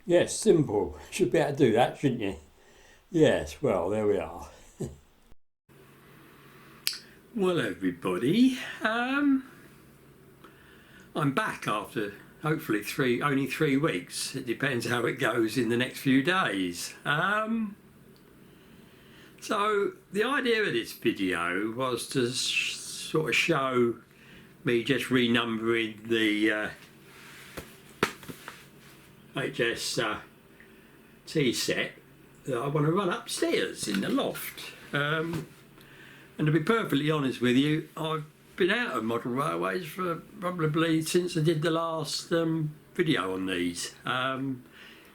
Yes, simple. Should be able to do that, shouldn't you? Yes, well, there we are. Well, everybody, I'm back after hopefully only 3 weeks. It depends how it goes in the next few days. So the idea of this video was to sort of show me just renumbering the HS tea set that I want to run upstairs in the loft. And to be perfectly honest with you, I've been out of model railways for probably since I did the last video on these.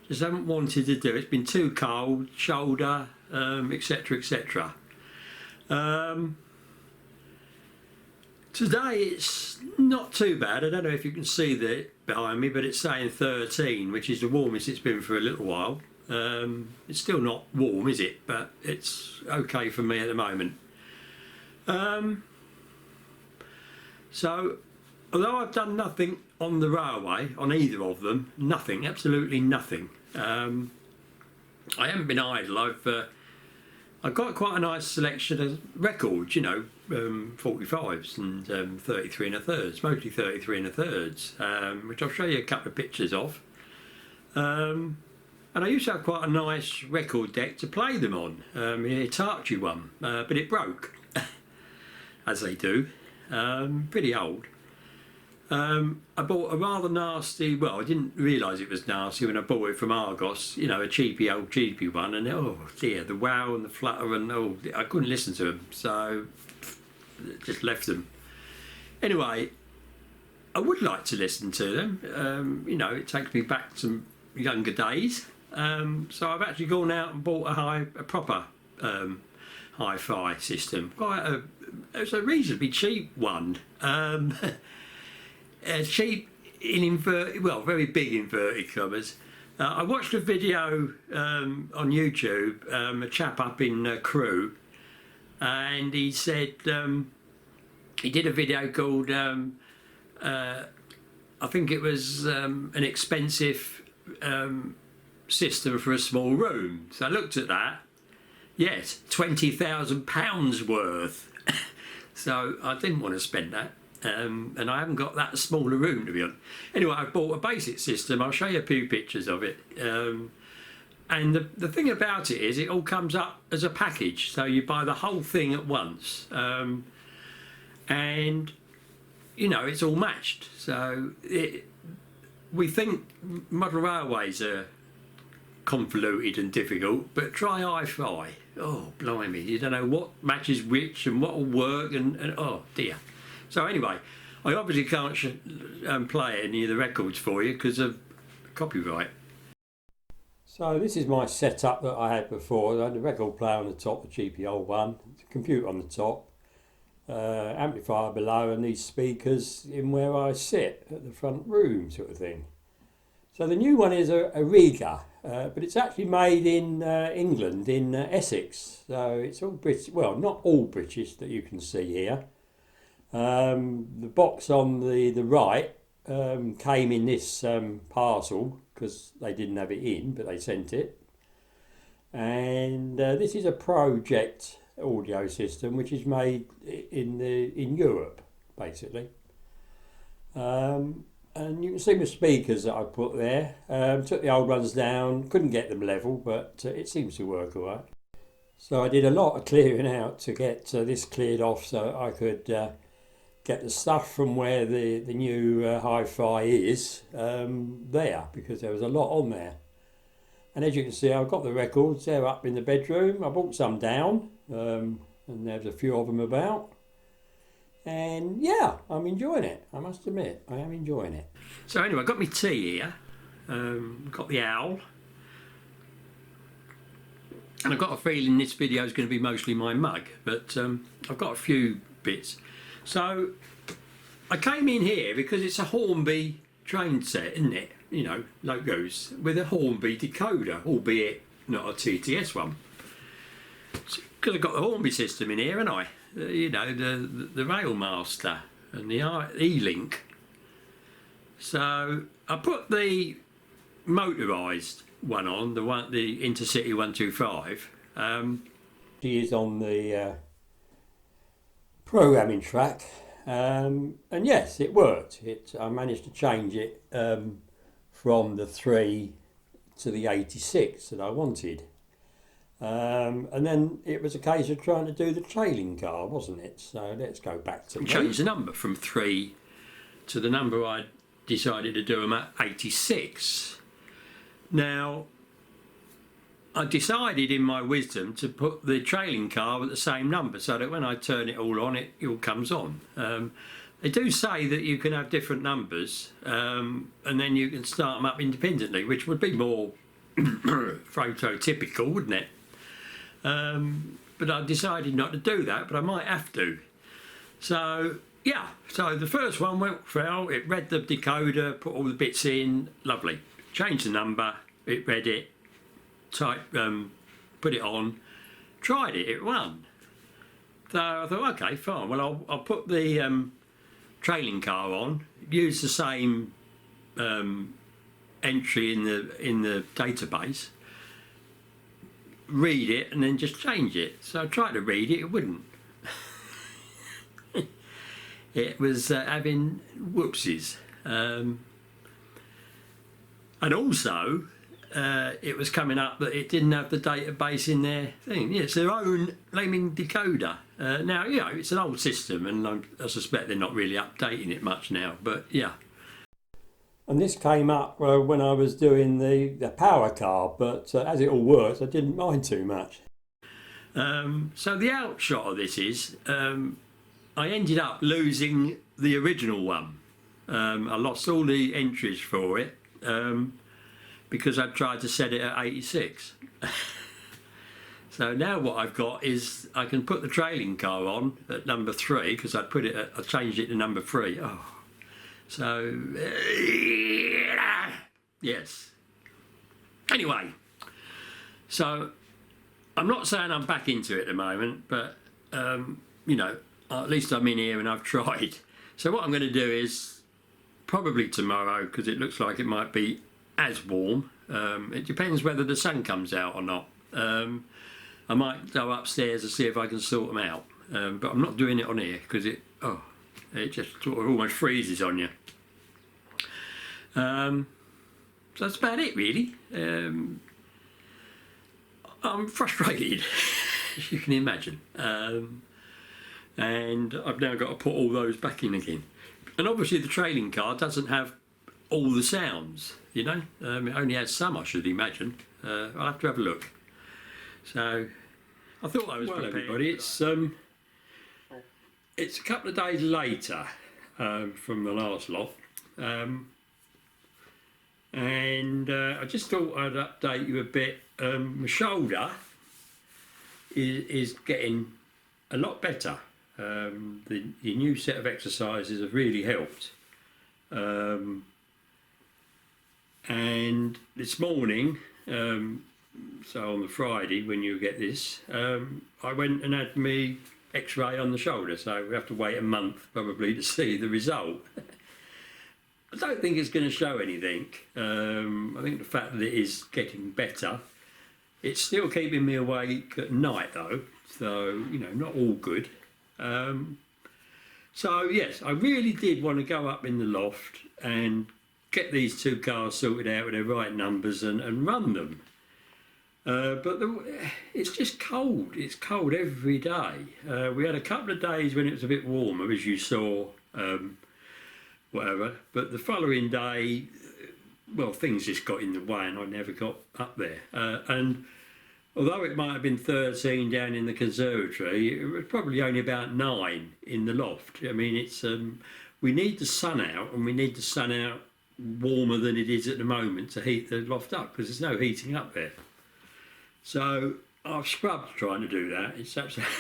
Just haven't wanted to do it. It's been too cold, shoulder, etc, etc. Today it's not too bad. I don't know if you can see that behind me, but it's saying 13, which is the warmest it's been for a little while. It's still not warm, is it? But it's okay for me at the moment. So, although I've done nothing on the railway, on either of them, nothing, absolutely nothing. I haven't been idle. I've got quite a nice selection of records, you know, 45s and 33 and a thirds, mostly 33 and a thirds, which I'll show you a couple of pictures of. And I used to have quite a nice record deck to play them on, a Hitachi one, but it broke, as they do, pretty old. I bought a rather nasty, well, I didn't realise it was nasty when I bought it from Argos, you know, a old cheapy one, and oh dear, the wow and the flutter, and oh, I couldn't listen to them, so just left them. Anyway, I would like to listen to them, you know, it takes me back to younger days, so I've actually gone out and bought a proper hi-fi system, it's a reasonably cheap one. Cheap in very big inverted commas. I watched a video on YouTube, a chap up in Crewe, and he said he did a video called I think it was an expensive system for a small room. So I looked at that. Yes, £20,000 worth. So I didn't want to spend that. And I haven't got that smaller room, to be honest. Anyway, I bought a basic system. I'll show you a few pictures of it. And the thing about it is it all comes up as a package. So you buy the whole thing at once. And, you know, it's all matched. So we think model railways are convoluted and difficult, but try hi-fi. Oh, blimey. You don't know what matches which and what will work and oh, dear. So anyway, I obviously can't play any of the records for you because of copyright. So this is my setup that I had before. I had the record player on the top, the cheapy old one, the computer on the top, amplifier below, and these speakers in where I sit at the front room sort of thing. So the new one is a Riga, but it's actually made in England, in Essex. So it's all British, well, not all British that you can see here. The box on the right came in this parcel because they didn't have it in, but they sent it. And this is a project audio system which is made in Europe, basically. And you can see the speakers that I put there. Took the old ones down, couldn't get them level, but it seems to work all right. So I did a lot of clearing out to get this cleared off so I could get the stuff from where the new hi-fi is there, because there was a lot on there. And as you can see, I've got the records, they're up in the bedroom. I brought some down, and there's a few of them about. And yeah, I'm enjoying it, I must admit, I am enjoying it. So anyway, I've got my tea here, got the owl. And I've got a feeling this video is going to be mostly my mug, but I've got a few bits. So I came in here because it's a Hornby train set, isn't it? You know, logos with a Hornby decoder, albeit not a TTS one. Because I've got the Hornby system in here, haven't I? You know, the Railmaster and the E-Link. So I put the motorised one on, the Intercity 125. She is on the programming track, and yes, it worked. I managed to change it from the 3 to the 86 that I wanted. And then it was a case of trying to do the trailing car, wasn't it? So let's go back to change the number from 3 to the number I decided to do them at 86. Now, I decided in my wisdom to put the trailing car at the same number so that when I turn it all on, it all comes on. They do say that you can have different numbers and then you can start them up independently, which would be more prototypical, wouldn't it? But I decided not to do that, but I might have to. So yeah, so the first one went well, it read the decoder, put all the bits in, lovely. Changed the number, it read it, put it on, tried it, it ran. So I thought, okay, fine, well I'll put the trailing car on, use the same entry in the database, read it and then just change it. So I tried to read it, it wouldn't. It was having whoopsies. And also it was coming up that it didn't have the database in their thing. Yeah, it's their own blaming decoder. Now, you know, it's an old system and I suspect they're not really updating it much now, but yeah. And this came up when I was doing the power car, but as it all works, I didn't mind too much. So the outshot of this is I ended up losing the original one. I lost all the entries for it because I tried to set it at 86. So now what I've got is I can put the trailing car on at number 3 because I changed it to number 3. Oh. So, yes. Anyway, so I'm not saying I'm back into it at the moment, but, you know, at least I'm in here and I've tried. So what I'm going to do is probably tomorrow, because it looks like it might be as warm. It depends whether the sun comes out or not. I might go upstairs and see if I can sort them out. But I'm not doing it on here because it just sort of almost freezes on you. So that's about it really. I'm frustrated, as you can imagine. And I've now got to put all those back in again. And obviously the trailing car doesn't have all the sounds, you know. It only has some, I should imagine. I'll have to have a look. So I thought I was prepared. Everybody, it's a couple of days later from the last lot, and I just thought I'd update you a bit. My shoulder is getting a lot better. The new set of exercises have really helped. And this morning, so on the Friday when you get this, I went and had me X-ray on the shoulder, so we have to wait a month probably to see the result. I don't think it's going to show anything. I think the fact that it is getting better, it's still keeping me awake at night though, so you know, not all good. So yes, I really did want to go up in the loft and get these two cars sorted out with their right numbers and run them. But it's just cold. It's cold every day. We had a couple of days when it was a bit warmer, as you saw, whatever. But the following day, well, things just got in the way and I never got up there. And although it might have been 13 down in the conservatory, it was probably only about 9 in the loft. I mean, it's we need the sun out, and we need the sun out warmer than it is at the moment to heat the loft up, because there's no heating up there. So I've scrubbed trying to do that. It's absolutely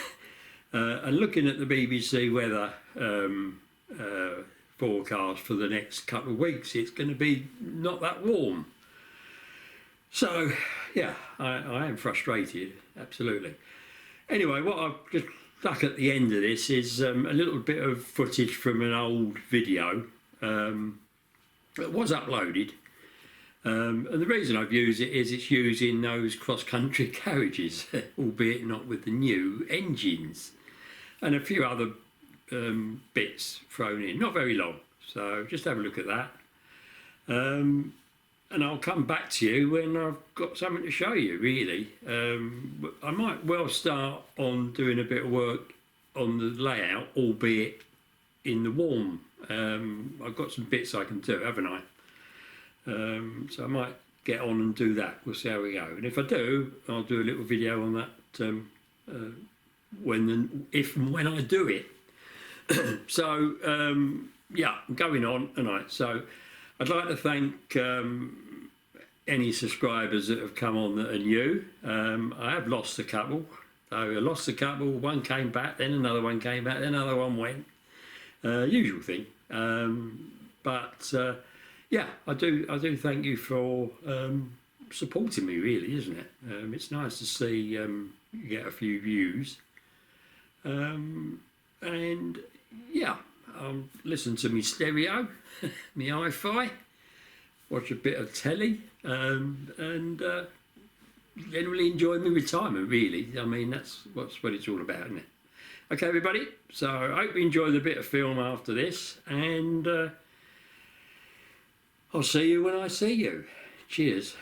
and looking at the BBC weather forecast for the next couple of weeks, it's going to be not that warm. So yeah, I am frustrated, absolutely. Anyway, what I've just stuck at the end of this is a little bit of footage from an old video that was uploaded. And the reason I've used it is it's used in those cross-country carriages, albeit not with the new engines, and a few other bits thrown in. Not very long, so just have a look at that. And I'll come back to you when I've got something to show you, really. I might well start on doing a bit of work on the layout, albeit in the warm. I've got some bits I can do, haven't I? So I might get on and do that. We'll see how we go. And if I do, I'll do a little video on that if and when I do it. So, yeah, going on tonight. So I'd like to thank any subscribers that have come on that are new. I have lost a couple. So I lost a couple, one came back, then another one came back, then another one went. Usual thing. Yeah, I do thank you for supporting me, really, isn't it? It's nice to see you get a few views. And yeah, listen to me stereo, me hi-fi, watch a bit of telly, and generally enjoy my retirement, really. I mean, that's what it's all about, isn't it? Okay, everybody, so I hope you enjoy the bit of film after this, and I'll see you when I see you. Cheers.